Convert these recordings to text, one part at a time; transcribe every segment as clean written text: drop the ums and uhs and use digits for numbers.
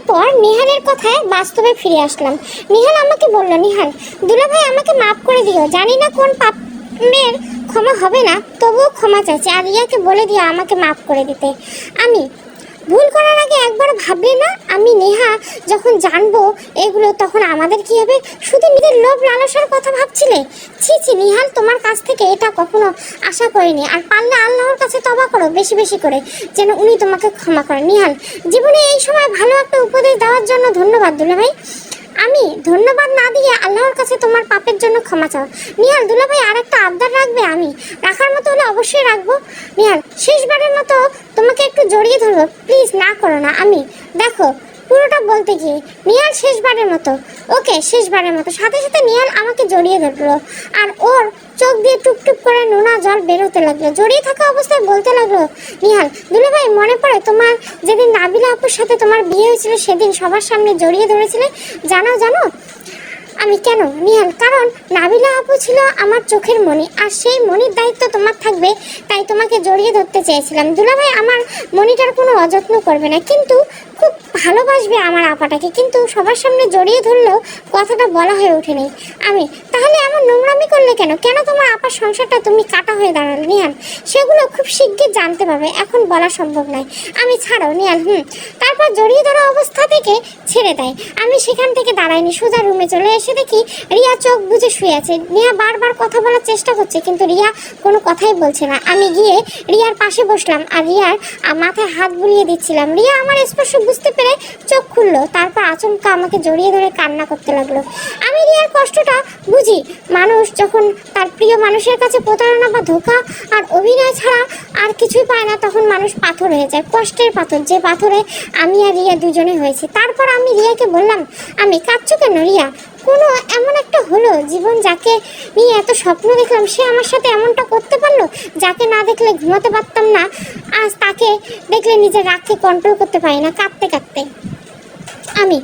এরপর নিহালের কথায় বাস্তবে ফিরে আসলাম। নিহাল আমাকে বলল, নিহাল দুলাভাই আমাকে মাফ করে দিও, জানি না কোন পাপের ক্ষমা হবে না, তবুও ক্ষমা চাইছি, আর রিয়াকে বলে দিও আমাকে মাফ করে দিতে। আমি ভুল করার আগে একবার ভাবলে না? আমি নেহা যখন জানবো এগুলো তখন আমাদের কি হবে? শুধু নিজের লোভ লালসার কথা ভাবছিলে? ছি ছি নিহাল, তোমার কাছ থেকে এটা কখনো আশা করিনি। আর পারলে আল্লাহর কাছে তওবা করো বেশি বেশি করে, যেন উনি তোমাকে ক্ষমা করেন। নিহাল জীবনে এই সময় ভালো একটা উপদেশ দেওয়ার জন্য ধন্যবাদ দুলাভাই। আমি ধন্যবাদ না দিয়ে আল্লাহর কাছে তোমার পাপের জন্য ক্ষমা চাও। নিহাল দুলাভাই আর একটা আবদার রাখবে? আমি রাখার মতো হলে অবশ্যই রাখবো। নিহাল শেষবারের মতো তোমাকে একটু জড়িয়ে ধরবো, প্লিজ না করো না। আমি দেখো পুরোটা বলতে গিয়ে নিহাল শেষবারের মতো, ওকে শেষবারের মতো। সাথে সাথে নিহাল আমাকে জড়িয়ে ধরলো আর ওর চোখ দিয়ে টুপটুপ করে নোনা জল বেরোতে লাগলো। জড়িয়ে থাকা অবস্থায় বলতে লাগলো, নিহাল দুলাভাই মনে পড়ে তোমার যেদিন নাবিলা আপুর সাথে তোমার বিয়ে হয়েছিল, সেদিন সবার সামনে জড়িয়ে ধরেছিলে, জানো জানো? আমি কেন? নিহাল কারণ নাবিলা আপু ছিল আমার চোখের মণি, আর সেই মণির দায়িত্ব তোমার থাকবে, তাই তোমাকে জড়িয়ে ধরতে চেয়েছিলাম। দুলাভাই আমার মণিটার কোনো অযত্ন করবে না, কিন্তু খুব ভালোবাসবে আমার আপাটাকে, কিন্তু সবার সামনে জড়িয়ে ধরলেও কথাটা বলা হয়ে ওঠেনি। আমি তাহলে এমন নোংরামি করলে কেন? কেন তোমার আপার সংসারটা তুমি কাটা হয়ে দাঁড়ালে? নিহাল সেগুলো খুব শিগগির জানতে পারবে, এখন বলা সম্ভব নয়। আমি ছাড়াও নিহাল। তারপর জড়িয়ে ধরা অবস্থা থেকে ছেড়ে দেয়। আমি সেখান থেকে দাঁড়াইনি, সোজা রুমে চলে এসে দেখি রিয়া চোখ বুজে শুয়ে আছে। রিয়া বারবার কথা বলার চেষ্টা করছে, কিন্তু রিয়া কোনো কথাই বলছে না। আমি গিয়ে রিয়ার পাশে বসলাম আর রিয়ার মাথায় হাত বুলিয়ে দিচ্ছিলাম। রিয়া আমার স্পর্শ বুঝতে পেরে চোখ খুললো, তারপর আচমকা আমাকে জড়িয়ে ধরে কান্না করতে লাগলো। আমি রিয়ার কষ্টটা বুঝি। মানুষ যখন তার প্রিয় মানুষের কাছে প্রতারণা বা ধোঁকা আর অভিনয় ছাড়া আর কিছুই পায় না, তখন মানুষ পাথর হয়ে যায়, কষ্টের পাথর, যে পাথরে আমি আর রিয়া দুজনে হয়েছি। তারপর আমি রিয়াকে বললাম, আমি কাঁদছো কেন রিয়া? কোনো এমন একটা হলো জীবন, যাকে নিয়ে এত স্বপ্ন দেখলাম, সে আমার সাথে এমনটা করতে পারলো? যাকে না দেখলে ঘুমাতে পারতাম না, আজ তাকে দেখলে নিজের রাগকে কন্ট্রোল করতে পারি না, কাঁদতে কাঁদতে। আমি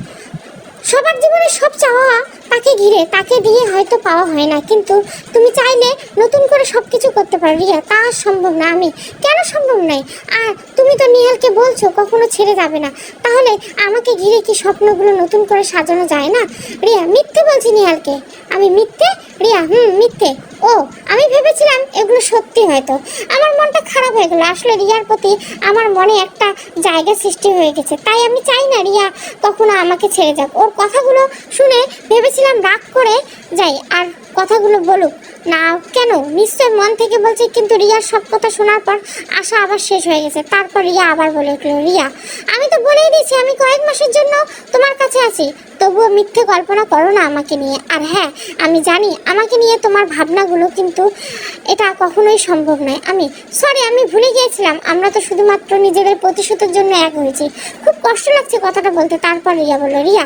সবার জীবনে সব চাওয়া তাকে ঘিরে, তাকে দিয়ে হয়তো পাওয়া হয় না, কিন্তু তুমি চাইলে নতুন করে সব কিছু করতে পারো রিয়া, তা সম্ভব না। আমি কেন সম্ভব নয়? আর তুমি তো নিহালকে বলছো কখনো ছেড়ে যাবে না, তাহলে আমাকে ঘিরে কি স্বপ্নগুলো নতুন করে সাজানো যায় না? রিয়া মিথ্যে বলছি নিহালকে। আমি মিথ্যে? রিয়া মিথ্যে। ও আমি ভেবেছিলাম এগুলো সত্যি, হয়তো আমার মনটা খারাপ হয়ে গেল। আসলে রিয়ার প্রতি আমার মনে একটা জায়গা সৃষ্টি হয়ে গেছে, তাই আমি চাই না রিয়া কখনো আমাকে ছেড়ে যাক। ওর কথাগুলো শুনে ভেবেছিলাম রাগ করে যাই আর কথাগুলো বলুক না কেন, নিশ্চয় মন থেকে বলছে। কিন্তু রিয়ার সব কথা শোনার পর আশা আবার শেষ হয়ে গেছে। তারপর রিয়া আবার বলে উঠল, রিয়া আমি তো বলেই দিয়েছি আমি কয়েক মাসের জন্য তোমার কাছে আছি, তবুও মিথ্যে কল্পনা করো না আমাকে নিয়ে। আর হ্যাঁ আমি জানি আমাকে নিয়ে তোমার ভাবনাগুলো, কিন্তু এটা কখনোই সম্ভব নয়। আমি সরি, আমি ভুলে গিয়েছিলাম, আমরা তো শুধুমাত্র নিজেদের প্রতিশোধের জন্য এক হয়েছি। খুব কষ্ট লাগছে কথাটা বলতে। তারপর রিয়া বলল, রিয়া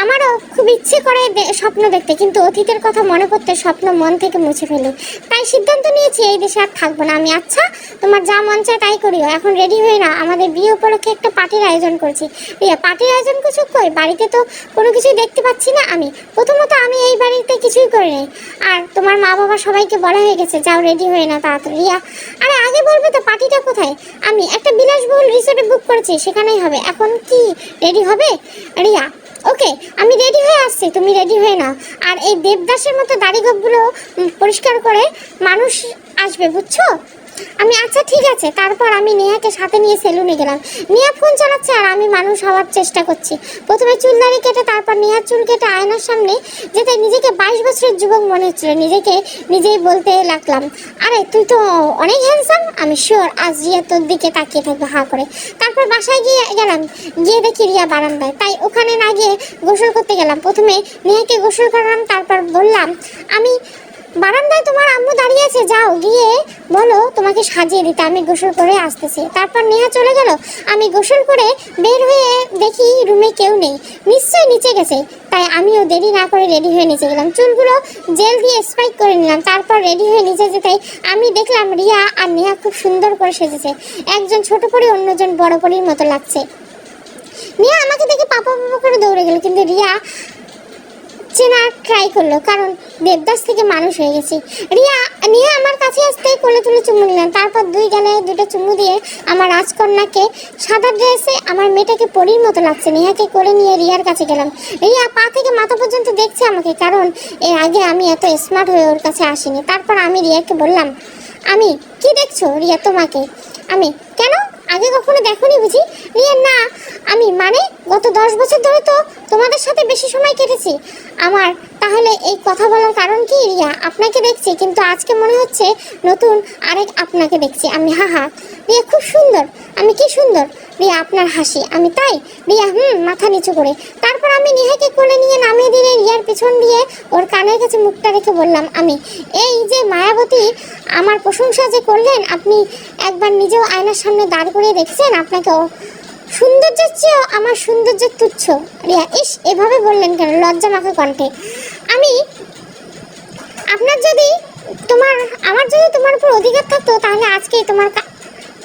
আমারও খুব ইচ্ছে করে স্বপ্ন দেখতে, কিন্তু অতীতের কথা মনে করতে স্বপ্ন মন থেকে মুছে ফেলি, তাই সিদ্ধান্ত নিয়েছি এই দেশে আর থাকবো না আমি। আচ্ছা তোমার যা মন চায় তাই করিও, এখন রেডি হয়ে না, আমাদের বিয়ে উপলক্ষে একটা পার্টির আয়োজন করছি। রিয়া পার্টির আয়োজন কিছু কই? বাড়িতে তো কোনো কিছুই দেখতে পাচ্ছি না। আমি প্রথমত আমি এই বাড়িতে কিছুই করি নাই, আর তোমার মা বাবা সবাইকে বলা হয়ে গেছে, যাও রেডি হয়ে না তাড়াতাড়ি। রিয়া আরে আগে বলবে তো পার্টিটা কোথায়? আমি একটা বিলাসবহুল রিসোর্টে বুক করেছি, সেখানেই হবে। এখন কি রেডি হবে? রিয়া ওকে আমি রেডি হয়ে আসছি, তুমি রেডি হয়ে নাও। আর এই দেবদাসের মতো দাড়িগোপগুলো পরিষ্কার করে মানুষ আসবে, বুঝছো? আমি আচ্ছা ঠিক আছে। তারপর আমি নেহাকে সাথে নিয়ে সেলুনে গেলাম। নেহা ফোন চালাচ্ছে আর আমি মানুষ হওয়ার চেষ্টা করছি। প্রথমে চুল দাড়ি কেটে, তারপর নেহার চুল কেটে আয়নার সামনে যেতে নিজেকে 22 বছরের যুবক মনে হচ্ছিল। নিজেকে নিজেই বলতে লাগলাম, আরে তুই তো অনেক হ্যান্ডসাম। আমি শিওর আজ রিয়া তোর দিকে তাকিয়ে থাকবে হা করে। তারপর বাসায় গেলাম, গিয়ে দেখি রিয়া বারান্দায়, তাই ওখানে না গিয়ে গোসল করতে গেলাম। প্রথমে নেহাকে গোসল করালাম, তারপর বললাম, আমি বারান্দায় তোমার আম্মু দাঁড়িয়ে আছে, যাও গিয়ে বলো তোমাকে সাজিয়ে দিতে, আমি গোসল করে আসতেছি। তারপর নেহা চলে গেল। আমি গোসল করে বের হয়ে দেখি রুমে কেউ নেই, নিশ্চয়ই নিচে গেছে। তাই আমিও দেরি না করে রেডি হয়ে নিচে গেলাম। চুলগুলো জেল দিয়ে স্পাইক করে নিলাম। তারপর রেডি হয়ে নিচে যেতেই আমি দেখলাম রিয়া আর নেহা খুব সুন্দর করে সেজেছে। একজন ছোট পরি, অন্যজন বড় পরির মতো লাগছে। নেহা আমাকে দেখে পাপা পাপা করে দৌড়ে গেল, কিন্তু রিয়া চেনার ট্রাই করলো, কারণ দেবদাস থেকে মানুষ হয়ে গেছি। নিহা আমার কাছে আসতেই কোলে তুলে চুমু নিলাম, তারপর দুই গালে দুটো চুমু দিয়ে আমার রাজকন্যাকে সাদা ড্রেসে আমার মেয়েটাকে পরীর মতো লাগছে নিহাকে কোলে নিয়ে রিয়ার কাছে গেলাম। রিয়া পা থেকে মাথা পর্যন্ত দেখছে আমাকে, কারণ এর আগে আমি এত স্মার্ট হয়ে ওর কাছে আসিনি। তারপর আমি রিয়াকে বললাম, আমি কি দেখছো রিয়া তোমাকে? আমি কেন, আগে কখনো দেখোনি বুঝি? রিয়া না, আমি মানে গত 10 বছর ধরে তো তোমাদের সাথে বেশি সময় কেটেছি আমার। তাহলে এই কথা বলার কারণ কি? রিয়া আপনাকে দেখছি, কিন্তু আজকে মনে হচ্ছে নতুন আরেক আপনাকে দেখছি। আমি হা রিয়া খুব সুন্দর। আমি কি সুন্দর? রিয়া আপনার হাসি। আমি তাই? রিয়া মাথা নিচু করে। তারপর আমি নিহাকে কোলে নিয়ে নামিয়ে দিলে রিয়ার পিছন দিয়ে ওর কানের কাছে মুখটা রেখে বললাম, আমি এই যে মায়াবতী আমার প্রশংসা যে করলেন, আপনি একবার নিজেও আয়নার সামনে দাঁড় করিয়ে দেখছেন আপনাকে? সৌন্দর্যের চেয়েও আমার সৌন্দর্য তুচ্ছ। রিয়া ইস, এভাবে বললেন কেন লজ্জা মাখা কণ্ঠে? আমি আমার যদি তোমার উপর অধিকার থাকতো তাহলে আজকেই তোমার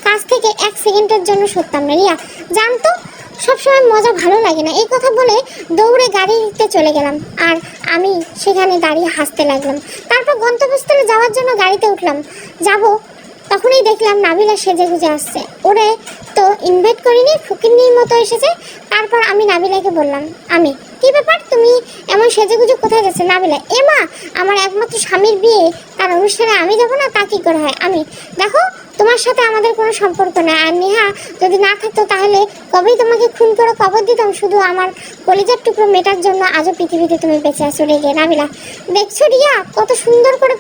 কাছ থেকে 1 সেকেন্ডের জন্য সরতাম না। রিয়া জানতো সবসময় মজা ভালো লাগে না। এই কথা বলে দৌড়ে গাড়িতে চলে গেলাম, আর আমি সেখানে দাঁড়িয়ে হাসতে লাগলাম। তারপর গন্তব্যস্থলে যাওয়ার জন্য গাড়িতে উঠলাম, তখনই দেখলাম নাবিলা সেজে গুজে আসছে। ওরে তো ইনভাইট করিনি, ফকিন্নির মতো এসেছে। তারপর আমি নাবিলাকে বললাম, আমি কি ব্যাপার, তুমি এমন সেজেগুজে কোথায় যাচ্ছে? নাবিলা, এমা আমার একমাত্র স্বামীর বিয়ে, তার অনুষ্ঠানে আমি যাবো না, তা কি করে হয়? আমি দেখো তোমার সাথে আমাদের কোনো সম্পর্ক নেই, আর নেহা যদি না থাকতো তাহলে কবেই তোমাকে খুন করে কবর দিতাম। শুধু আমার কলিজার টুকরো মেটার জন্য আজও পৃথিবীতে তুমি বেঁচে আছো। রেগে নাবিলা, দেখছো রিয়া কত সুন্দর করে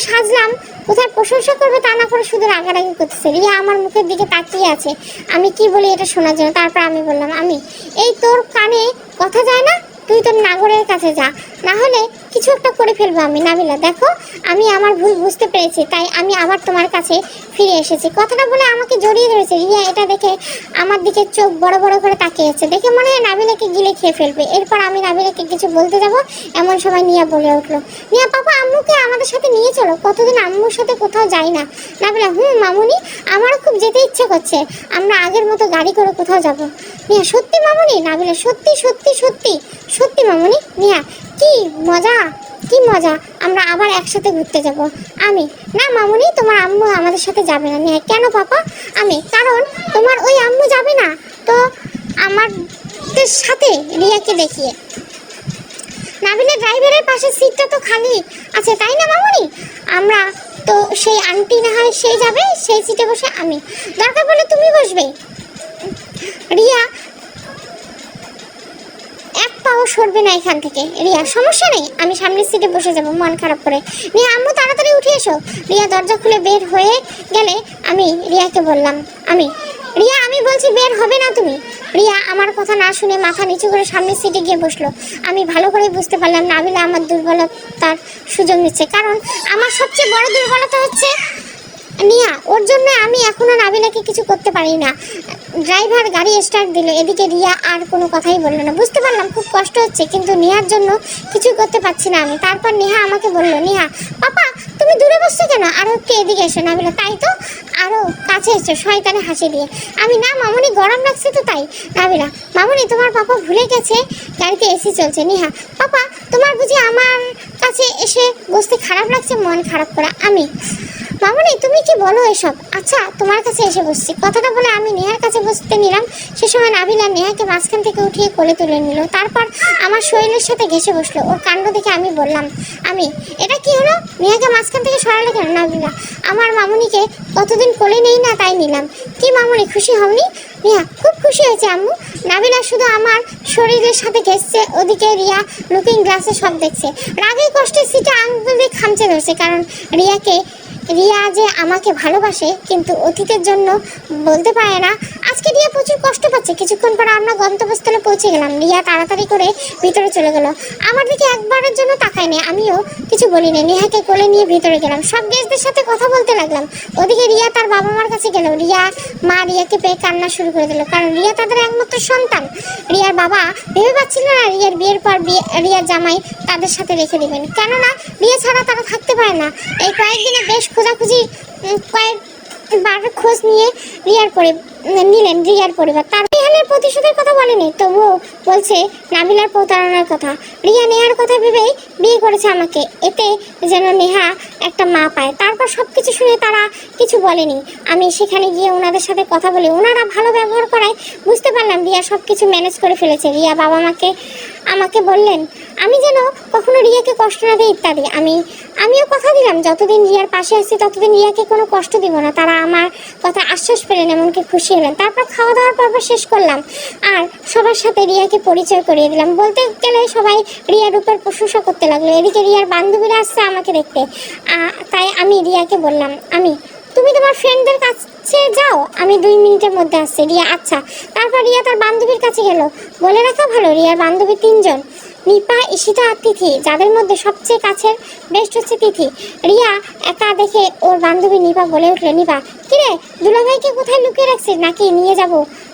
সাজলাম, কোথায় প্রশংসা করবে তা না করে শুধু রাগারাগি করতেছে। রিয়া আমার মুখের দিকে তাকিয়ে আছে আমি কি বলি এটা শোনার জন্য। তারপর আমি বললাম, আমি এই তোর কানে কথা যায় না, তুই তোর নাগরের কাছে যা, না হলে কিছু একটা করে ফেলবো আমি। নাবিলা, দেখো আমি আমার ভুল বুঝতে পেরেছি, তাই আমি আবার তোমার কাছে ফিরে এসেছি। কথাটা বলে আমাকে জড়িয়ে ধরেছে। রিয়া এটা দেখে আমার দিকে চোখ বড় বড় করে তাকিয়েছে, দেখে মনে হয় নাবিলাকে গিলে খেয়ে ফেলবে। এরপর আমি নাবিলাকে কিছু বলতে যাব, এমন সময় নিয়া বলে উঠলো, নিয়া পাপা আম্মুকে আমাদের সাথে নিয়ে চলো, কতদিন আম্মুর সাথে কোথাও যাই না। নাবিলা, মামুনি আমারও খুব যেতে ইচ্ছে করছে, আমরা আগের মতো গাড়ি করে কোথাও যাব। নিয়া, সত্যি মামুনি? নাবিলা, সত্যি সত্যি সত্যি সত্যি মামুনি। নিয়া, কি মজা, আমরা আবার একসাথে ঘুরতে যাব। আমি না মামুনি, তোমার আম্মু আমাদের সাথে যাবে না। নিয়া, কেন পাপা? আমি কারণ তোমার ওই আম্মু যাবে না তো আমাদের সাথে রিয়াকে দেখিয়ে। নাবিলা, ড্রাইভারের পাশে সিটটা তো খালি আছে তাই না মামুনি? আমরা তো সেই আন্টি না হয় সেই যাবে, সেই সিটে বসে আমি, দরকার পড়লে তুমি বসবে। রিয়া এক পাও সরবে না এখান থেকে। রিয়া, সমস্যা নেই, আমি সামনের সিটে বসে যাব মন খারাপ করে। রিয়া, আম্মু তাড়াতাড়ি উঠে এসো। রিয়া দরজা খুলে বের হয়ে গেলে আমি রিয়াকে বললাম, রিয়া আমি বলছি বের হবে না তুমি। রিয়া আমার কথা না শুনে মাথা নিচু করে সামনের সিটে গিয়ে বসলো। আমি ভালো করে বুঝতে পারলাম নাবিলা আমার দুর্বলতার সুযোগ নিচ্ছে, কারণ আমার সবচেয়ে বড় দুর্বলতা হচ্ছে নিয়া। ওর জন্য আমি এখনো নাবিলাকে কিছু করতে পারি না। ড্রাইভার গাড়ি স্টার্ট দিল, এদিকে রিয়া আর কোনো কথাই বললো না। বুঝতে পারলাম খুব কষ্ট হচ্ছে, কিন্তু নেহার জন্য কিছু করতে পারছি না আমি। তারপর নেহা আমাকে বললো, নেহা পাপা তুমি দূরে বসছো কেন, আরও একটু এদিকে এসো। নাবিলা, তাই তো, আরও কাছে এসো শয়তানে হাসি দিয়ে। আমি না মামুনি গরম লাগছে তো তাই। নাবিলা, মামুনি তোমার পাপা ভুলে গেছে গাড়িতে এসি চলছে। নেহা, পাপা তোমার বুঝি আমার কাছে এসে বসতে খারাপ লাগছে মন খারাপ করা? আমি, মামুনি তুমি কি বলো এসব? আচ্ছা তোমার কাছে এসে বসছি। কথাটা বলে আমি নেহার কাছে বসতে নিলাম। সে সময় নাবিলা নেহাকে মাঝখান থেকে উঠিয়ে কোলে তুলে নিল, তারপর আমার শরীরের সাথে ঘেসে বসলো। ওর কাণ্ড দেখে আমি বললাম, আমি এটা কি হলো? নেহাকে মাঝখান থেকে সরালে কেন? নাবিলা, আমার মামুনিকে কতদিন কোলে নেই না তাই নিলাম। কি মামুনি খুশি হওনি? নেহা, খুব খুশি হয়েছে আম্মু। নাবিলা শুধু আমার শরীরের সাথে ঘেসছে, ওদিকে রিয়া লুকিং গ্লাসে সব দেখছে। রাগে কষ্টে সিটে আঙুল দিয়ে খামচে ধরছে, কারণ রিয়া যে আমাকে ভালোবাসে কিন্তু অতীতের জন্য বলতে পারে না। আজকে রিয়া প্রচুর কষ্ট পাচ্ছে। কিছুক্ষণ পর আমরা গন্তব্যস্থলে পৌঁছে গেলাম। রিয়া তাড়াতাড়ি করে ভিতরে চলে গেল, আমার দিকে একবারের জন্য তাকায়নি। আমিও কিছু বলিনি, নেহাকে কোলে নিয়ে ভিতরে গেলাম। সব গেস্টদের সাথে কথা বলতে লাগলাম। ওদিকে রিয়া তার বাবা মার কাছে গেল। রিয়াকে পেয়ে কান্না শুরু করে দিল, কারণ রিয়া তাদের একমাত্র সন্তান। রিয়ার বাবা ভেবে পাচ্ছিল না রিয়ার বিয়ের পর রিয়ার জামাই তাদের সাথে রেখে দেবেন, কেননা রিয়া ছাড়া তারা থাকতে পারে না। এই কয়েকদিনে বেশ খোঁজাখুঁজি কয়েকবার খোঁজ নিলেন রিয়ার পরিবার। তার রিহানের প্রতিশোধের কথা বলা বলেনি, তবুও বলছে নাবিলার প্রতারণার কথা। রিয়া নেহার কথা ভেবেই বিয়ে করেছে আমাকে, এতে যেন নেহা একটা মা পায়। তারপর সব কিছু শুনে তারা কিছু বলেনি। আমি সেখানে গিয়ে ওনাদের সাথে কথা বলে ওনারা ভালো ব্যবহার করায় বুঝতে পারলাম রিয়া সব কিছু ম্যানেজ করে ফেলেছে। রিয়া বাবা মাকে আমাকে বললেন আমি যেন কখনো রিয়াকে কষ্ট না দিই ইত্যাদি। আমিও কথা দিলাম যতদিন রিয়ার পাশে আসছি ততদিন রিয়াকে কোনো কষ্ট দিব না। তারা আমার কথা আশ্বাস পেলেন, এমনকি খুশি হলেন। তারপর খাওয়া দাওয়ার পর্ব শেষ করলাম আর সবার সাথে রিয়াকে পরিচয় করিয়ে দিলাম। বলতে গেলে সবাই রিয়ার রূপের প্রশংসা করতে লাগলো। এদিকে রিয়ার বান্ধবীরা আসছে আমাকে দেখতে, তাই আমি রিয়াকে বললাম তুমি তোমার ফ্রেন্ডদের কাছে যাও, আমি 2 মিনিটের মধ্যে আসছি। রিয়া আচ্ছা। তারপর রিয়া তার বান্ধবীর কাছে গেল। বলে রাখা ভালো রিয়ার বান্ধবী 3 জন, নিপা, ঈশিতা আর তিথি, যাদের মধ্যে সবচেয়ে কাছের বেস্ট হচ্ছে তিথি। রিয়া একা দেখে ওর বান্ধবী নিপা বলে উঠল, নিপা কিরে দুলাভাইকে কোথায় লুকিয়ে রাখছিস, নাকি নিয়ে যাব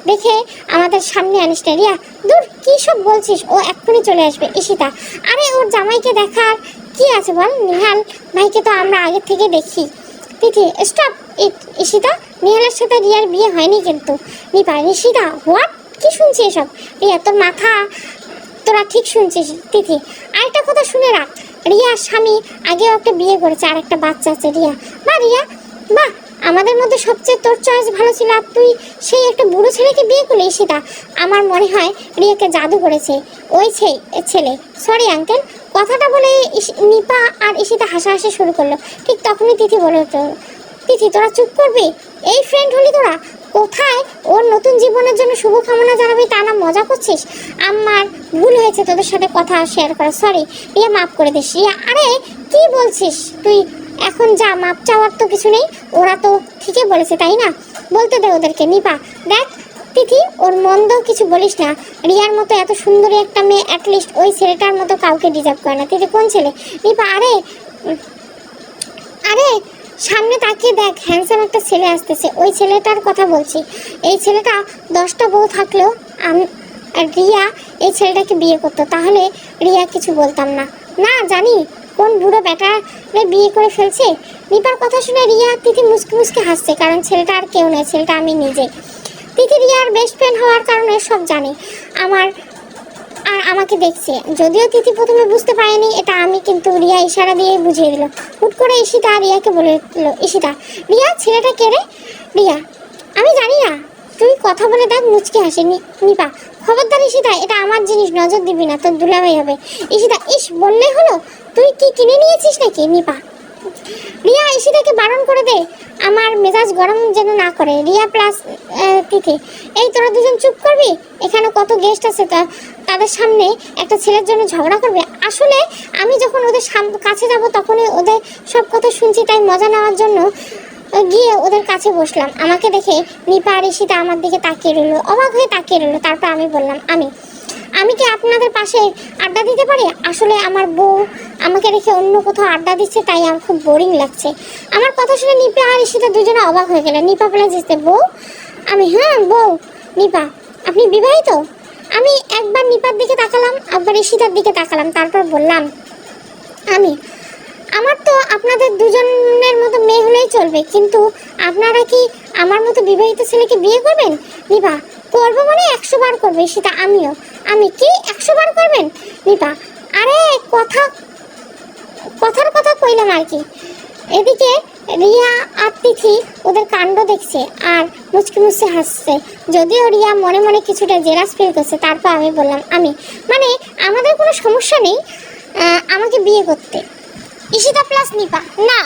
দেখে আমাদের সামনে আনিস না? রিয়া দূর, কী সব বলছিস, ও এক্ষুনি চলে আসবে। ঈশিতা আরে ওর জামাইকে দেখার কি আছে বল, নিহাল ভাইকে তো আমরা আগে থেকে দেখি। তিথি স্টপ ইট ঈশিতা, নিহালের সাথে রিয়ার বিয়ে হয়নি কিন্তু। নিপা ঈশিতা হোয়াট, কি শুনছি এসব? রিয়া তোর মাথা, তোরা ঠিক শুনছিস। তিথি আরেকটা কথা শুনে রাখ, রিয়ার স্বামী আগেও একটা বিয়ে করেছে আর একটা বাচ্চা আছে। রিয়া রিয়া বাহ, আমাদের মধ্যে সবচেয়ে তোর চয়েস ভালো ছিল আর তুই সেই একটা বুড়ো ছেলেকে বিয়ে করলি। ঈশিতা আমার মনে হয় রিয়াকে জাদু করেছে ওই ছেলে। Sorry uncle. কথাটা বলে নিপা আর ঈশিতা হাসাহাসি শুরু করলো। ঠিক তখনই তিথি বলে উঠল, তিথি তোরা চুপ করবি? এই ফ্রেন্ড হলি তোরা? কোথায় ওর নতুন জীবনের জন্য শুভকামনা জানাবি তা না মজা করছিস? আমার ভুল হয়েছে তোদের সাথে কথা শেয়ার করা, সরি। রিয়া মাফ করে দিস। রিয়া আরে কি বলছিস তুই, এখন যা, মাপ চাওয়ার তো কিছু নেই, ওরা তো ঠিকই বলেছে তাই না, বলতে দে ওদেরকে। নিপা দেখ তিথি ওর মন্দ কিছু বলিস না, রিয়ার মতো এত সুন্দরী একটা মেয়ে অ্যাটলিস্ট ওই ছেলেটার মতো কাউকে ডিজার্ভ করে না। তিথি কোন ছেলে? নিপা আরে সামনে তাকিয়ে দেখ, হ্যান্ডসাম একটা ছেলে আসতেছে, ওই ছেলেটার কথা বলছি। এই ছেলেটা 10টা বউ থাকলেও রিয়া এই ছেলেটাকে বিয়ে করতো, তাহলে রিয়া কিছু বলতাম না। না জানি কোন বুড়ো ব্যাটারে বিয়ে করে ফেলছে। নিপার কথা শুনে রিয়া তিথি মুসকে মুসকে হাসছে, কারণ ছেলেটা আর কেউ নয়, ছেলেটা আমি নিজে। তিথি রিয়ার বেস্ট ফ্রেন্ড হওয়ার কারণে সব জানে আর আমাকে দেখছে। যদিও তিথি প্রথমে বুঝতে পারেনি এটা আমি, কিন্তু রিয়া ইশারা দিয়ে বুঝিয়ে দিল। হুট করে ঈশিতা রিয়াকে বলে দিল, ঈশিতা রিয়া ছেলেটা কে রে? রিয়া আমি জানি না, তুই কথা বলে দেখ। মুচকি হাসে নিপা, খবরদার ঈশিতা, এটা আমার জিনিস, নজর দিবি না, তোর দুলাভাই হবে। ঈশিতা ইস বললে হলো, তুই কি কিনে নিয়েছিস নাকি? নিপা রিয়া ঈশিতাকে বারণ করে দে, আমার মেজাজ গরম যেন না করে। রিয়া প্লাস তিথি এই তোরা দুজন চুপ করবি? এখানে কত গেস্ট আছে, তাদের সামনে একটা ছেলের জন্য ঝগড়া করবে? আসলে আমি যখন ওদের কাছে যাব তখনই ওদের সব কথা শুনছি, তাই মজা নেওয়ার জন্য গিয়ে ওদের কাছে বসলাম। আমাকে দেখে নিপা আর ঈশিতা আমার দিকে তাকিয়ে রইল, অবাক হয়ে তাকিয়ে রইল। তারপর আমি বললাম, আমি কি আপনাদের পাশে আড্ডা দিতে পারি? আসলে আমার বউ আমাকে রেখে অন্য কোথাও আড্ডা দিচ্ছে, তাই আমার খুব বোরিং লাগছে। আমার কথা শুনে নিপা আর ঈশিতা দুজনে অবাক হয়ে গেলেন। নিপা বলে জিসতে, বউ? আমি হ্যাঁ বউ। নিপা আপনি বিবাহিত? আমি একবার নিপার দিকে তাকালাম, একবার ঈশিতার দিকে তাকালাম, তারপর বললাম, আমার তো আপনাদের দুজনের মতো মেয়ে হলেই চলবে, কিন্তু আপনারা কি আমার মতো বিবাহিত ছেলেকে বিয়ে করবেন? নিপা করবো মানে 100 বার করবে। ঈশিতা আমি কি 100 বার করবেন? নিপা আরে কথার কথা কইলাম আর কি। এদিকে রিয়া আর তিথি ওদের কাণ্ড দেখছে আর মুচকি মুচকি হাসছে, যদিও রিয়া মনে মনে কিছুটা জেলাস ফিল করছে। তারপর আমি বললাম, মানে আমাদের কোনো সমস্যা নেই আমাকে বিয়ে করতে। ঈশিতা প্লাস নিপা না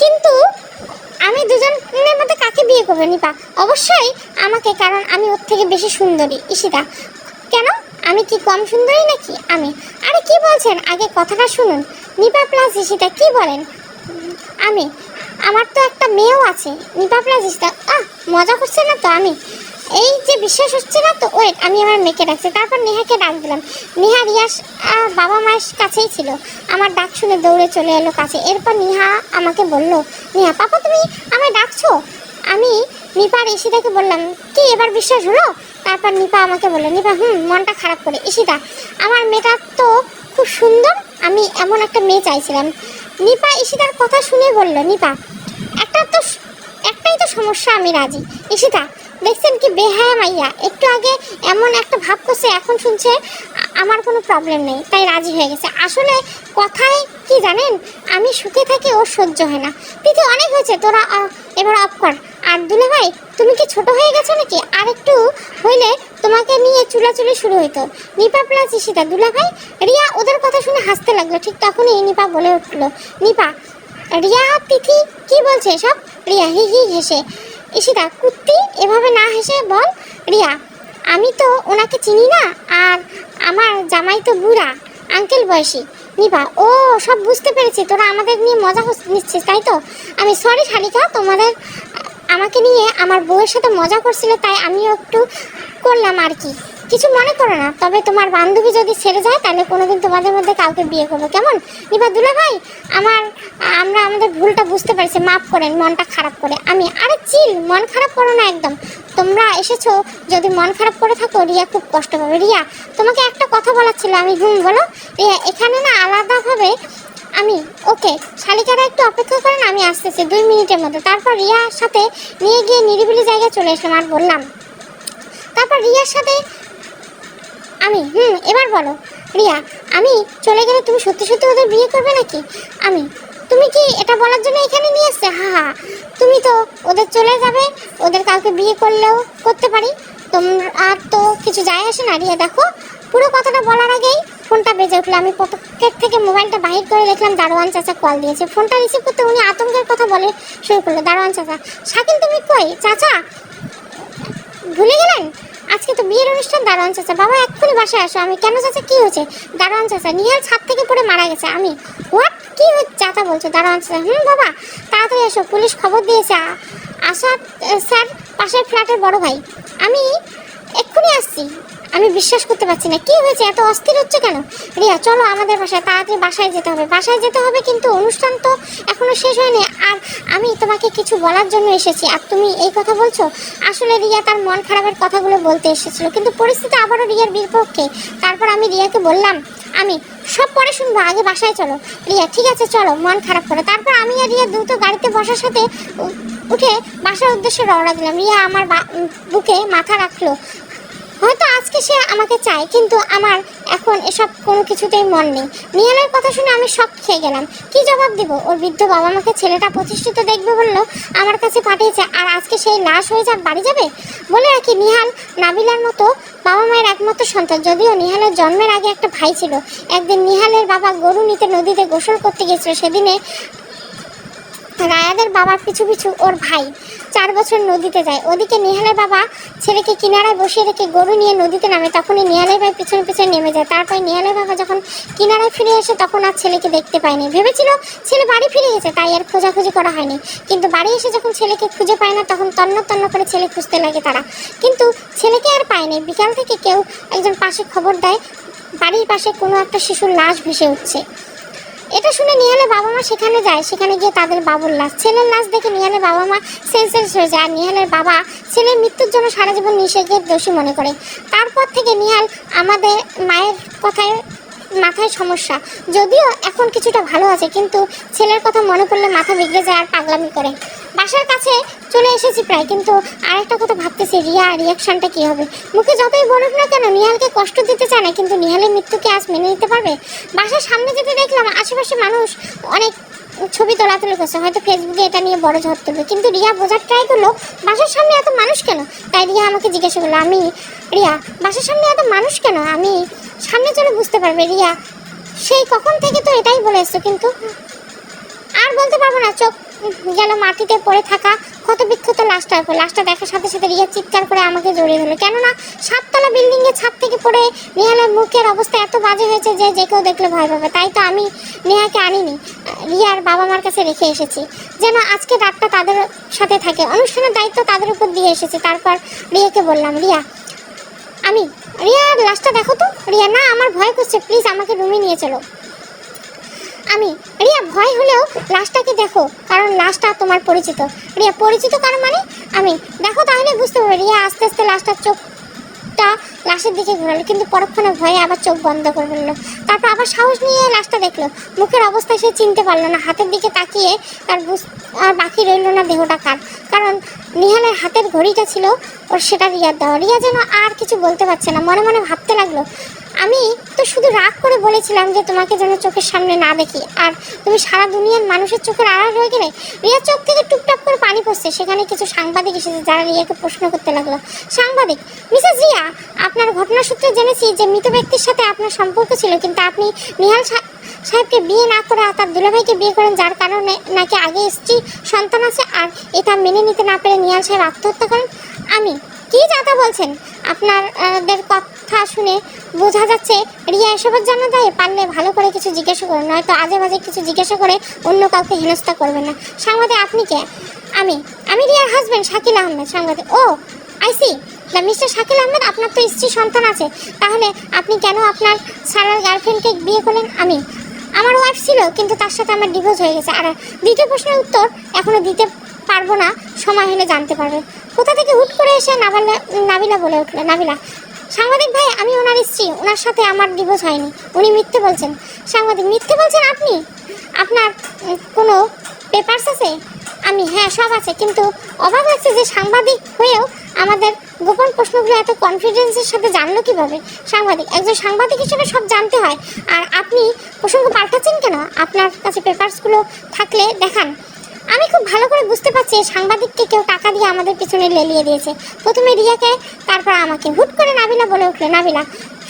কিন্তু আমি দুজনের মধ্যে কাকে বিয়ে করবে? নিপা অবশ্যই আমাকে, কারণ আমি ওর থেকে বেশি সুন্দরী। ঈশিতা কেন, আমি কি কম সুন্দরী নাকি? আরে কি বলছেন, আগে কথাটা শুনুন। নিপা প্লাস ঈশিতা কি বলেন? আমার তো একটা মেয়েও আছে। নিপা প্লাস ঈশিতা মজা করছে না তো? এই যে বিশ্বাস হচ্ছে না তো, ওয়েট, আমি আমার মেয়েকে ডাকছি। তারপর নেহাকে ডাক দিলাম। নেহা রিয়ার বাবা মায়ের কাছেই ছিল, আমার ডাক শুনে দৌড়ে চলে এলো কাছে। এরপর নেহা আমাকে বলল, নেহা পাপা তুমি আমায় ডাকছো? আমি নিপা আর ঈশিতাকে বললাম, কি এবার বিশ্বাস হলো? তারপর নিপা আমাকে বললো, নিপা মনটা খারাপ করে। ঈশিতা আমার মেয়েটা তো খুব সুন্দর, আমি এমন একটা মেয়ে চাইছিলাম। নিপা ঈশিতার কথা শুনে বলল, নিপা একটাই তো সমস্যা, আমি রাজি। ঈশিতা দেখছেন কি বেহায়া মাইয়া, একটু আগে এমন একটা ভাব করছে, এখন শুনছে আমার কোনো প্রবলেম নেই তাই রাজি হয়ে গেছে। আসলে কথায় কি জানেন, আমি সুখে থাকি ওর সহ্য হয় না। তিথি অনেক হয়েছে, তোরা এবার অফ কর। আর দুলা ভাই তুমি কি ছোট হয়ে গেছো নাকি? আর একটু হইলে তোমাকে নিয়ে চুলাচুলি শুরু হইতো। নিপা প্লাস ঈশিতা, দুলা ভাই। রিয়া ওদের কথা শুনে হাসতে লাগলো। ঠিক তখনই নিপা বলে উঠলো, নিপা রিয়া আর তিথি কি বলছে সব? রিয়া হি হি হেসে। ঈশিতা কুত্তি, এভাবে না হেসে বল। রিয়া আমি তো ওনাকে চিনি না, আর আমার জামাই তো বুড়া আঙ্কেল বয়সী। নিপা ও সব বুঝতে পেরেছি, তোরা আমাদের নিয়ে মজা নিচ্ছিস তাই তো? আমি সরি শালিকা, তোমাদের আমাকে নিয়ে আমার বউয়ের সাথে মজা করছিল তাই আমিও একটু করলাম আর কি, কিছু মনে করো না। তবে তোমার বান্ধবী যদি ছেড়ে যায় তাহলে কোনোদিন তোমাদের মধ্যে কাউকে বিয়ে করবো, কেমন? নিপা দুলা ভাই আমরা আমাদের ভুলটা বুঝতে পারছি, মাফ করেন মনটা খারাপ করে। আমি আরে চিল, মন খারাপ করো না একদম। তোমরা এসেছো, যদি মন খারাপ করে থাকো রিয়া খুব কষ্ট পাবে। রিয়া তোমাকে একটা কথা বলার ছিল। আমি বলো। রিয়া এখানে না আলাদাভাবে আমি ওকে শালিকারা একটু অপেক্ষা করেন, আমি আসতেছি 2 মিনিটের মধ্যে। তারপর রিয়ার সাথে নিয়ে গিয়ে নিরিবিলি জায়গায় চলে আসলাম আর বললাম, তারপর রিয়ার সাথে আমি এবার বলো রিয়া, আমি চলে গেলে তুমি সত্যি সত্যি ওদের বিয়ে করবে নাকি? আমি তুমি কি এটা বলার জন্য এখানে নিয়ে এসছে? হা, তুমি তো ওদের চলে যাবে, ওদের কাউকে বিয়ে করলেও করতে পারি, আর তো কিছু যায় আসে না। রিয়া দেখো, পুরো কথাটা বলার আগেই ফোনটা বেজে উঠলো। আমি পকেট থেকে মোবাইলটা বাহির করে দেখলাম দারোয়ান চাচা কল দিয়েছে। ফোনটা রিসিভ করতে উনি আতঙ্কের কথা বলে শুরু করলো, দারোয়ান চাচা। শাকিল তুমি কই? চাচা ভুলে গেলেন আজকে তো বিয়ের অনুষ্ঠান। দারোয়ান চাচা বাবা এক্ষুনি বাসায় আসো। আমি কেন চাচা কি হয়েছে? দারোয়ান চাচা নিহাল ছাদ থেকে পড়ে মারা গেছে। আমি হোয়াট, কি হচ্ছে চাচা বলছো? দারোয়ান চাচা বাবা তাড়াতাড়ি এসো, পুলিশ খবর দিয়েছে। আসাদ স্যার পাশের ফ্ল্যাটের বড় ভাই। আমি এক্ষুনি আসছি। আমি বিশ্বাস করতে পারছি না, কি হয়েছে? এত অস্থির হচ্ছে কেন? রিয়া চলো আমাদের বাসায়, তাড়াতাড়ি বাসায় যেতে হবে। বাসায় যেতে হবে কিন্তু অনুষ্ঠান তো এখনো শেষ হয়নি, আর আমি তোমাকে কিছু বলার জন্য এসেছি আর তুমি এই কথা বলছো। আসলে রিয়া তার মন খারাপের কথাগুলো বলতে এসেছিল, কিন্তু পরিস্থিতি আবারও রিয়ার বিপক্ষে। তারপর আমি রিয়াকে বললাম, আমি সব পরে শুনবো, আগে বাসায় চলো। রিয়া ঠিক আছে চলো, মন খারাপ করে। তারপর আমি আর রিয়া দ্রুত গাড়িতে বসার সাথে উঠে বাসার উদ্দেশ্যে রওনা দিলাম। রিয়া আমার বুকে মাথা রাখলো। হয়তো আজকে সে আমাকে চায়, কিন্তু আমার এখন এসব কোনো কিছুতেই মন নেই। নিহালের কথা শুনে আমি শক খেয়ে গেলাম। কি জবাব দিব? ওর বৃদ্ধ বাবা মাকে ছেলেটা প্রতিষ্ঠিত দেখবে বললো, আমার কাছে পাঠিয়েছে, আর আজকে সেই লাশ হয়ে বাড়ি যাবে। বলে রাখি নিহাল নাবিলার মতো বাবা মায়ের একমাত্র সন্তান। যদিও নিহালের জন্মের আগে একটা ভাই ছিল। একদিন নিহালের বাবা গরু নিতে নদীতে গোসল করতে গেছিল। সেদিনে রায়াদের বাবার পিছু পিছু ওর ভাই 4 বছর নদীতে যায়। ওদিকে নিহালের বাবা ছেলেকে কিনারায় বসিয়ে রেখে গরু নিয়ে নদীতে নামে। তখনই নিহালের ভাই পিছনে পিছনে নেমে যায়। তারপর নিহালের বাবা যখন কিনারায় ফিরে আসে তখন আর ছেলেকে দেখতে পায়নি। ভেবেছিল ছেলে বাড়ি ফিরে গেছে, তাই আর খোঁজাখুঁজি করা হয়নি। কিন্তু বাড়ি এসে যখন ছেলেকে খুঁজে পায় না তখন তন্ন তন্ন করে ছেলে খুঁজতে লাগে তারা, কিন্তু ছেলেকে আর পায়নি। বিকাল থেকে কেউ একজন পাশে খবর দেয় বাড়ির পাশে কোনো একটা শিশুর লাশ ভেসে উঠছে। এটা শুনে নিহালের বাবা মা সেখানে যায়। সেখানে গিয়ে তাদের বাবুর লাশ, ছেলের লাশ দেখে নিহালের বাবা মা সেন্সলেস হয়ে যায়। আর নিহালের বাবা ছেলের মৃত্যুর জন্য সারা জীবন নিষেধকে দোষী মনে করে। তারপর থেকে নিহাল আমাদের মায়ের মাথায় সমস্যা। যদিও এখন কিছুটা ভালো আছে, কিন্তু ছেলের কথা মনে পড়লে মাথা বিগড়ে যায় আর পাগলামি করে। বাসার কাছে চলে এসেছি প্রায়, কিন্তু আরেকটা কথা ভাবতেছি, রিয়া রিয়াকশনটা কী হবে। মুখে যতই বলুক না কেন নিহালকে কষ্ট দিতে চায় না, কিন্তু নিহালের মৃত্যুকে আজ মেনে নিতে পারবে? বাসার সামনে যেতে দেখলাম আশেপাশে মানুষ অনেক ছবি তোলাতুলি করছে, হয়তো ফেসবুকে এটা নিয়ে বড় ঝড় তুলবে। কিন্তু রিয়া বোঝার ট্রাই করলো বাসার সামনে এত মানুষ কেন। তাই রিয়া আমাকে জিজ্ঞাসা করলো, রিয়া বাসার সামনে এত মানুষ কেন? আমি সামনে চলে বুঝতে পারবে। রিয়া সেই কখন থেকে তো এটাই বলে এসছো, কিন্তু আর বলতে পারবো না। চোখ গেল মাটিতে পড়ে থাকা ক্ষত বিক্ষত লাশটার উপর। লাশটা দেখার সাথে সাথে রিয়া চিৎকার করে আমাকে জড়িয়ে ধরলো, কেননা 7তলা বিল্ডিংয়ের ছাদ থেকে পড়ে নেহালের মুখের অবস্থা এত বাজে হয়েছে যে কেউ দেখলে ভয় পাবে। তাই তো আমি নেহাকে আনিনি, রিয়ার বাবা মার কাছে রেখে এসেছি, যেন আজকে রাতটা তাদের সাথে থাকে। অনুষ্ঠানের দায়িত্ব তাদের উপর দিয়ে এসেছি। তারপর রিয়াকে বললাম, রিয়া লাশটা দেখো তো। রিয়া না, আমার ভয় করছে, প্লিজ আমাকে রুমে নিয়ে চলো। রিয়া ভয় হলেও লাশটাকে দেখো, কারণ লাশটা তোমার পরিচিত। রিয়া পরিচিত কারণ মানে? দেখো তাহলে বুঝতে পারবে। রিয়া আস্তে আস্তে লাশটার চোখটা লাশের লাশের দিকে ঘোরালো, কিন্তু পরক্ষণে ভয়ে আবার চোখ বন্ধ করে ফেললো। তারপর আবার সাহস নিয়ে লাশটা দেখলো। মুখের অবস্থা সে চিনতে পারলো না। হাতের দিকে তাকিয়ে আর বাকি রইল না দেহটা কার, কারণ নিহালের হাতের ঘড়িটা ছিল ওর, সেটা রিয়ার দেওয়া। রিয়া যেন আর কিছু বলতে পারছে না, মনে মনে ভাবতে লাগলো, আমি তো শুধু রাগ করে বলেছিলাম যে তোমাকে যেন চোখের সামনে না দেখি, আর তুমি সারা দুনিয়ার মানুষের চোখের আড়াল হয়ে গেলে। রিয়ার চোখ থেকে টুপটাপ করে পানি পড়ছে। সেখানে কিছু সাংবাদিক এসেছে, যারা রিয়াকে প্রশ্ন করতে লাগলো। সাংবাদিক: মিসেস রিয়া, আপনার ঘটনাসূত্রে জেনেছি যে মৃত ব্যক্তির সাথে আপনার সম্পর্ক ছিল, কিন্তু আপনি নিহাল সাহেবকে বিয়ে না করে তার দুলাভাইকে বিয়ে করেন, যার কারণে নাকি আগে স্ত্রী সন্তান আছে, আর এটা মেনে নিতে না পেরে নিহাল সাহেব আত্মহত্যা করেন। আমি কি যাতা বলছেন? আপনাদের কথা শুনে বোঝা যাচ্ছে রিয়া এসবের জন্য দায়ী। পারলে ভালো করে কিছু জিজ্ঞাসা করুন, নয়তো আজে বাজে কিছু জিজ্ঞাসা করে অন্য কাউকে হেনস্থা করবেন না। সাংবাদিক: আপনি কে? আমি রিয়ার হাজবেন্ড শাকিল আহমেদ। সাংবাদিক: ও আইসি, মিস্টার শাকিল আহমেদ, আপনার তো স্ত্রী সন্তান আছে, তাহলে আপনি কেন আপনার সারার গার্লফ্রেন্ডকে বিয়ে করলেন? আমার ওয়াইফ ছিল, কিন্তু তার সাথে আমার ডিভোর্স হয়ে গেছে। আর দ্বিতীয় প্রশ্নের উত্তর এখনো দিতে পারবো না, সময় হলে জানতে পারবে। কোথা থেকে হুট করে এসে নাবিলা বলে উঠলো। নাবিলা: সাংবাদিক ভাই, আমি ওনার স্ত্রী, ওনার সাথে আমার ডিভোর্স হয়নি। উনি মিথ্যে বলছেন। সাংবাদিক: মিথ্যে বলছেন আপনি? আপনার কোনো পেপারস আছে? হ্যাঁ, সব আছে, কিন্তু অবাক লাগছে যে সাংবাদিক হয়েও আমাদের গোপন প্রশ্নগুলো এত কনফিডেন্সের সাথে জানলো কিভাবে? সাংবাদিক: একজন সাংবাদিক হিসেবে সব জানতে হয়। আর আপনি প্রসঙ্গ পাল্টাচ্ছেন কেন? আপনার কাছে পেপারসগুলো থাকলে দেখান। আমি খুব ভালো করে বুঝতে পারছি সাংবাদিককে কেউ টাকা দিয়ে আমাদের পিছনে লেলিয়ে দিয়েছে, প্রথমে রিয়াকে, তারপর আমাকে। হুট করে নাবিলা বলে উঠলো। নাবিলা: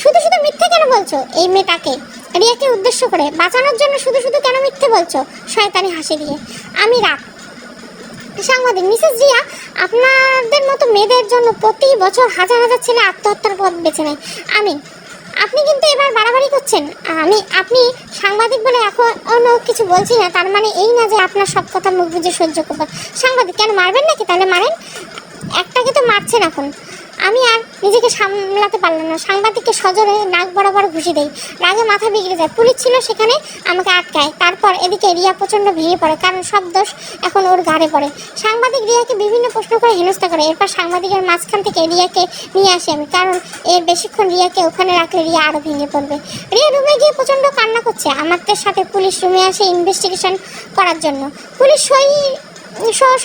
শুধু শুধু মিথ্যে কেন বলছো? এই মেয়েটাকে, রিয়াকে উদ্দেশ্য করে, বাঁচানোর জন্য শুধু শুধু কেন মিথ্যে বলছো? শয়তানি হাসি দিয়ে। আমি রাগ। সাংবাদিক: মিসেস রিয়া, আপনাদের মতো মেয়েদের জন্য প্রতি বছর হাজার হাজার ছেলে আত্মহত্যার পথ বেছে নেয়। আপনি কিন্তু এবার বাড়াবাড়ি করছেন। আপনি সাংবাদিক বলে এখনো কিছু বলছি না, তার মানে এই না যে আপনার সব কথা মুখ বুঝে সহ্য করবেন। সাংবাদিক: কেন মারবেন নাকি? তাহলে মারেন। একটাকে তো মারছেন এখন। আমি আর নিজেকে সামলাতে পারলাম না, সাংবাদিককে সজোরে নাক বরাবর ঘুষি দেই। রাগে মাথা বিগড়ে যায়। পুলিশ ছিল সেখানে, আমাকে আটকায়। তারপর এদিকে রিয়া প্রচণ্ড ভেঙে পড়ে, কারণ সব দোষ এখন ওর ঘাড়ে পড়ে। সাংবাদিক রিয়াকে বিভিন্ন প্রশ্ন করে হেনস্থা করে। এরপর সাংবাদিকের মাঝখান থেকে রিয়াকে নিয়ে আসি আমি, কারণ এর বেশিক্ষণ রিয়াকে ওখানে রাখলে রিয়া আরও ভেঙে পড়বে। রিয়া রুমে গিয়ে প্রচণ্ড কান্না করছে। আমাদের সাথে পুলিশ রুমে আসে ইনভেস্টিগেশন করার জন্য। পুলিশ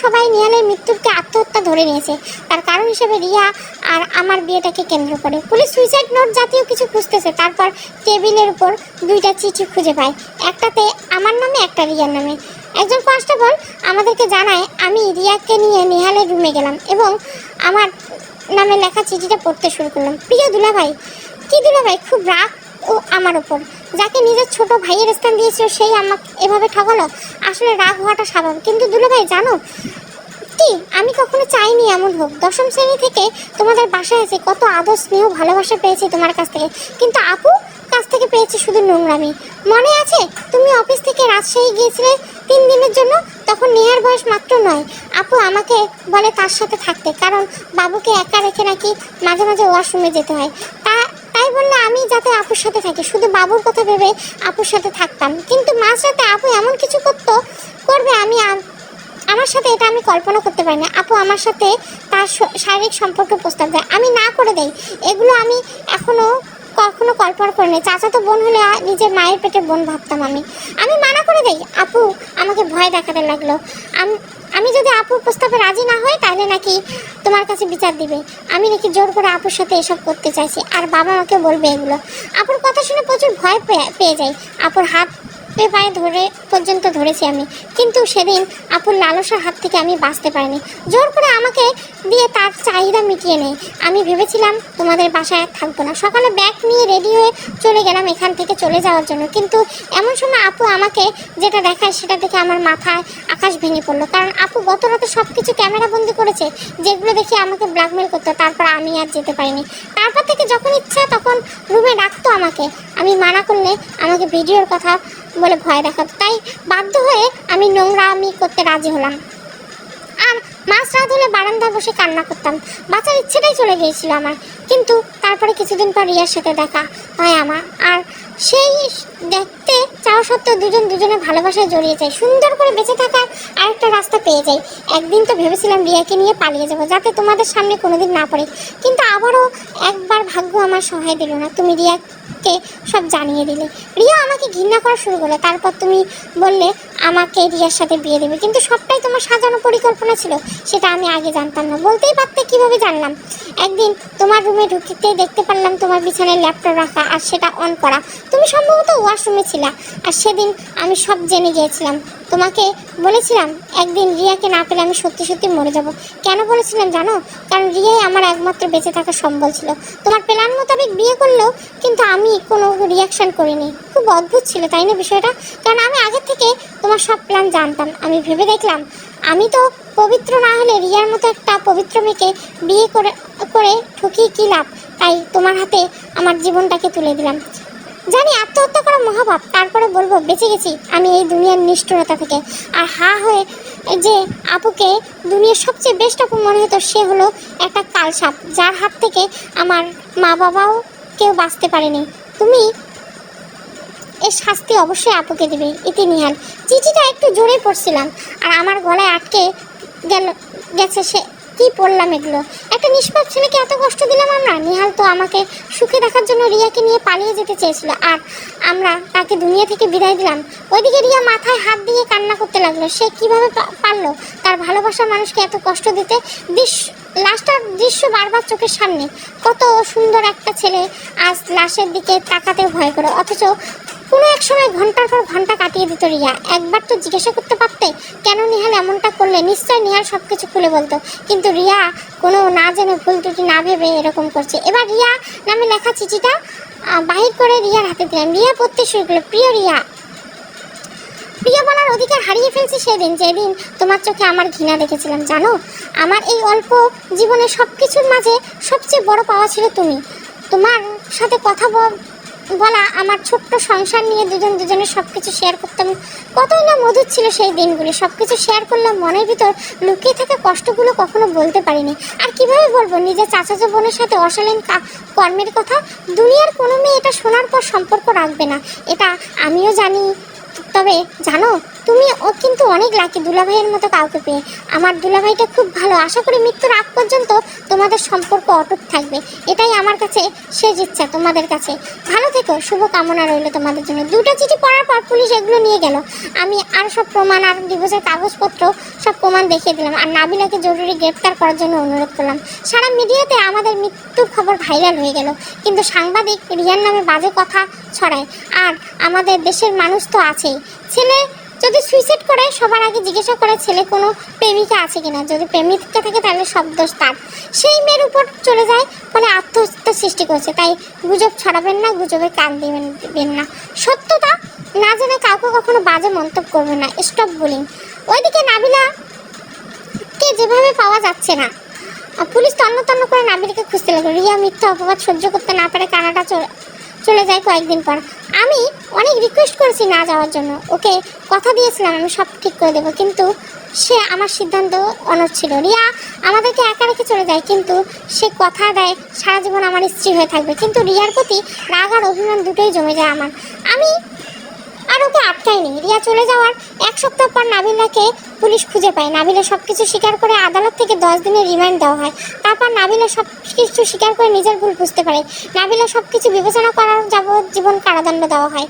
সবাই নিহালের মৃত্যুকে আত্মহত্যা ধরে নিয়েছে। তার কারণ হিসেবে রিয়া আর আমার বিয়েটাকে কেন্দ্র করে পুলিশ সুইসাইড নোট জাতীয় কিছু খুঁজতেছে। তারপর টেবিলের উপর দুইটা চিঠি খুঁজে পায়, একটাতে আমার নামে, একটা রিয়ার নামে। একজন কনস্টেবল আমাদেরকে জানায় আমি রিয়াকে নিয়ে নিহালের রুমে গেলাম এবং আমার নামে লেখা চিঠিটা পড়তে শুরু করলাম। প্রিয় দুলাভাই। কি দুলাভাই? খুব রাগ ও আমার ওপর। যাকে নিজের ছোট ভাইয়ের স্থান দিয়েছিল সেই আমাকে এভাবে ঠকালো। আসলে রাগ হওয়াটা স্বাভাবিক, কিন্তু দুলাভাই জানো কি, আমি কখনো চাইনি এমন হোক। দশম শ্রেণী থেকে তোমাদের বাসায় আছে, কত আদর স্নেহ ভালোবাসা পেয়েছি তোমার কাছ থেকে, কিন্তু আপু কাছ থেকে পেয়েছি শুধু নোংরামি। মনে আছে তুমি অফিস থেকে রাজশাহী গিয়েছিলে 3 দিনের জন্য? তখন নেহার বয়স মাত্র 9। আপু আমাকে বলে তার সাথে থাকতে, কারণ বাবুকে একা রেখে নাকি মাঝে মাঝে ওয়াশরুমে যেতে হয়। তাই বললে আমি যাতে আপুর সাথে থাকি, শুধু বাবুর কথা ভেবে আপুর সাথে থাকতাম। কিন্তু মাঝরাতে আপু এমন কিছু করবে আমার সাথে, এটা আমি কল্পনা করতে পারি না। আপু আমার সাথে তার শারীরিক সম্পর্ক প্রস্তাব দেয়, আমি না করে দেই। এগুলো আমি কখনো কল্পনা করিনি। চাচাতো বোন হলে নিজের মায়ের পেটে বোন ভাবতাম। আমি মানা করে দেই। আপু আমাকে ভয় দেখাতে লাগলো। আমি যদি আপুর প্রস্তাবে রাজি না হই তাহলে নাকি তোমার কাছে বিচার দিবে। আমি নাকি জোর করে আপুর সাথে এসব করতে চাইছি, আর বাবা মাকে বলবে এগুলো। আপুর কথা শুনে প্রচুর ভয় পেয়ে যাই। আপুর হাত পায়ে পর্যন্ত ধরেছি আমি, কিন্তু সেদিন আপুর লালসার হাত থেকে আমি বাঁচতে পারিনি। জোর করে আমাকে দিয়ে তার চাহিদা মিটিয়ে নেয়। আমি ভেবেছিলাম তোমাদের বাসায় থাকবো না। সকালে ব্যাগ নিয়ে রেডি হয়ে চলে গেলাম এখান থেকে চলে যাওয়ার জন্য, কিন্তু এমন সময় আপু আমাকে যেটা দেখায় সেটা দেখে আমার মাথায় আকাশ ভেঙে পড়লো। কারণ আপু গত রাতে সব কিছু ক্যামেরা বন্দি করেছে, যেগুলো দেখে আমাকে ব্ল্যাকমেল করতো। তারপর আমি আর যেতে পারিনি। তারপর থেকে যখন ইচ্ছা তখন রুমে ডাকতো আমাকে। আমি মানা করলে আমাকে ভিডিওর কথা বলে ভয় দেখাতো। তাই বাধ্য হয়ে আমি নোংরামি করতে রাজি হলাম, আর মাঝরাত হলে বারান্দায় বসে কান্না করতাম। বাঁচার ইচ্ছেটাই চলে গিয়েছিল আমার। কিন্তু তারপরে কিছুদিন পর রিয়ার সাথে দেখা হয় আমার, আর সেই দেখতে চাওয়া সত্ত্বেও দুজনের ভালোবাসায় জড়িয়ে যায়। সুন্দর করে বেঁচে থাকার আরেকটা রাস্তা পেয়ে যাই। একদিন তো ভেবেছিলাম রিয়াকে নিয়ে পালিয়ে যাবো, যাতে তোমাদের সামনে কোনোদিন না পড়ে। কিন্তু আবারও একবার ভাগ্য আমার তোমার সহায় দিল না, তুমি রিয়াকে সব জানিয়ে দিলে। রিয়া আমাকে ঘৃণা করা শুরু করলো। তারপর তুমি বললে আমাকে রিয়ার সাথে বিয়ে দেবে, কিন্তু সবটাই তোমার সাজানো পরিকল্পনা ছিল, সেটা আমি আগে জানতাম না। বলতেই পারতে, কিভাবে জানলাম? একদিন তোমার রুমে ঢুকতেই দেখতে পারলাম তোমার বিছানায় ল্যাপটপ রাখা আর সেটা অন করা। তুমি সম্ভবত ওয়াশরুমে ছিলা, আর সেদিন আমি সব জেনে গিয়েছিলাম। তোমাকে বলেছিলাম একদিন রিয়াকে না পেলে আমি সত্যি সত্যি মরে যাব। কেন বলেছিলাম জানো? কারণ রিয়াই আমার একমাত্র বেঁচে থাকার সম্বল ছিল। তোমার প্ল্যান মোতাবেক বিয়ে করলেও কিন্তু আমি কোনো রিয়াকশন করিনি। খুব অদ্ভুত ছিল তাই না বিষয়টা? কারণ আমি আগে থেকে তোমার সব প্ল্যান জানতাম। আমি ভেবে দেখলাম আমি তো পবিত্র না হলে রিয়ার মতো একটা পবিত্র মেয়েকে বিয়ে করে করে ঠকিয়ে কী লাভ, তাই তোমার হাতে আমার জীবনটাকে তুলে দিলাম। জানি আত্মহত্যা করা মহাপাপ, তারপরে বলবো বেঁচে গেছি আমি এই দুনিয়ার নিষ্ঠুরতা থেকে। আর হয়ে যে আপুকে দুনিয়ার সবচেয়ে বেস্ট আপু মনে হতো, সে হলো একটা কালসাপ, যার হাত থেকে আমার মা বাবাও কেউ বাঁচতে পারেনি। তুমি এর শাস্তি অবশ্যই আপুকে দেবে। ইতি নিহাল। চিঠিটা একটু জোরে পড়ছিলাম আর আমার গলায় আটকে গেছে। সে কি পড়লাম এগুলো? একটা নিষ্পাপ ছেলেকে এত কষ্ট দিলাম আমরা। নিহাল তো আমাকে সুখে দেখার জন্য রিয়াকে নিয়ে পালিয়ে যেতে চেয়েছিল, আর আমরা তাকে দুনিয়া থেকে বিদায় দিলাম। ওইদিকে রিয়া মাথায় হাত দিয়ে কান্না করতে লাগলো। সে কিভাবে পারলো তার ভালোবাসার মানুষকে এত কষ্ট দিতে? লাশটার দৃশ্য বারবার চোখের সামনে। কত সুন্দর একটা ছেলে আজ লাশের দিকে তাকাতে ভয় করে, অথচ কোনো এক সময় ঘন্টার পর ঘন্টা কাটিয়ে দিত রিয়া। একবার তো জিজ্ঞাসা করতে পারতে কেন নিহাল এমনটা করলে? নিশ্চয় নিহাল সব কিছু খুলে বলতো, কিন্তু রিয়া কোনো না জেনে ভুল ত্রুটি না ভেবে এরকম করছে। এবার রিয়া নামে লেখা চিঠিটা বাহির করে রিয়ার হাতে দিলাম। রিয়া পড়তে শুরু করলো। প্রিয় রিয়া, প্রিয় বলার অধিকার হারিয়ে ফেলছি সেদিন যেদিন তোমার চোখে আমার ঘৃণা দেখেছিলাম। জানো, আমার এই অল্প জীবনে সব কিছুর মাঝে সবচেয়ে বড় পাওয়া ছিল তুমি। তোমার সাথে কথা বলা, আমার ছোট্ট সংসার নিয়ে দুজনের সব কিছু শেয়ার করতাম। কতই না মধুর ছিল সেই দিনগুলি। সব কিছু শেয়ার করলাম, মনের ভিতর লুকিয়ে থাকা কষ্টগুলো কখনো বলতে পারিনি। আর কিভাবে বলবো নিজের চাচাতো বোনের সাথে অশালীন কর্মের কথা? দুনিয়ার কোনো মেয়ে এটা শোনার পর সম্পর্ক রাখবে না, এটা আমিও জানি। তবে জানো, তুমি কিন্তু অনেক লাকি দুলাভাইয়ের মতো কাউকে পেয়ে। আমার দুলাভাইটা খুব ভালো। আশা করি মৃত্যুর আগ পর্যন্ত তোমাদের সম্পর্ক অটুট থাকবে, এটাই আমার কাছে শেষ ইচ্ছা তোমাদের কাছে। ভালো থেকো, শুভ কামনা রইল তোমাদের জন্য। দুটো চিঠি পড়ার পর পুলিশ এগুলো নিয়ে গেল। আমি আর সব প্রমাণ আর ডিভোর্সের কাগজপত্র সব প্রমাণ দেখিয়ে দিলাম, আর নাবিলাকে জরুরি গ্রেপ্তার করার জন্য অনুরোধ করলাম। সারা মিডিয়াতে আমাদের মৃত্যুর খবর ভাইরাল হয়ে গেল, কিন্তু সাংবাদিক রিয়ার নামে বাজে কথা ছড়ায়। আর আমাদের দেশের মানুষ তো আছেই, ছেলে যদি সুইসাইড করে সবার আগে জিজ্ঞাসা করে ছেলে কোনো প্রেমিকা আছে কিনা। যদি প্রেমিকা থাকে তাহলে সব দোষ তার, সেই মেয়ের উপর চলে যায়, ফলে আত্মহত্যা সৃষ্টি করছে। তাই গুজব ছড়াবেন না, গুজবের কান দিবেন না। সত্যতা না জেনে কাউকে কখনো বাজে মন্তব্য করবেন না। Stop bullying. ওইদিকে নাবিলাকে যেভাবে পাওয়া যাচ্ছে না, পুলিশ তন্ন করে নাবিলাকে খুঁজতে লাগলো। রিয়া মিথ্যা অপবাদ সহ্য করতে না পারে কানাডা চলে যায় কয়েকদিন পর। আমি অনেক রিকোয়েস্ট করেছি না যাওয়ার জন্য, ওকে কথা দিয়েছিলাম আমি সব ঠিক করে দেবো, কিন্তু সে আমার সিদ্ধান্ত অনড় ছিল। রিয়া আমাদেরকে একা রেখে চলে যায়, কিন্তু সে কথা দেয় সারা জীবন আমার স্ত্রী হয়ে থাকবে। কিন্তু রিয়ার প্রতি রাগ আর অভিমান দুটোই জমে যায় আমার। আমি আর ওকে আটকায়নি। রিয়া চলে যাওয়ার এক সপ্তাহ পর নাবিলাকে পুলিশ খুঁজে পায়। নাবিলা সব কিছু স্বীকার করে আদালত থেকে 10 দিনের রিমান্ড দেওয়া হয়। তারপর নাবিলা সব কিছু স্বীকার করে নিজের ভুল বুঝতে পারে। নাবিলা সব কিছু বিবেচনা করার যাবজ্জীবন কারাদণ্ড দেওয়া হয়।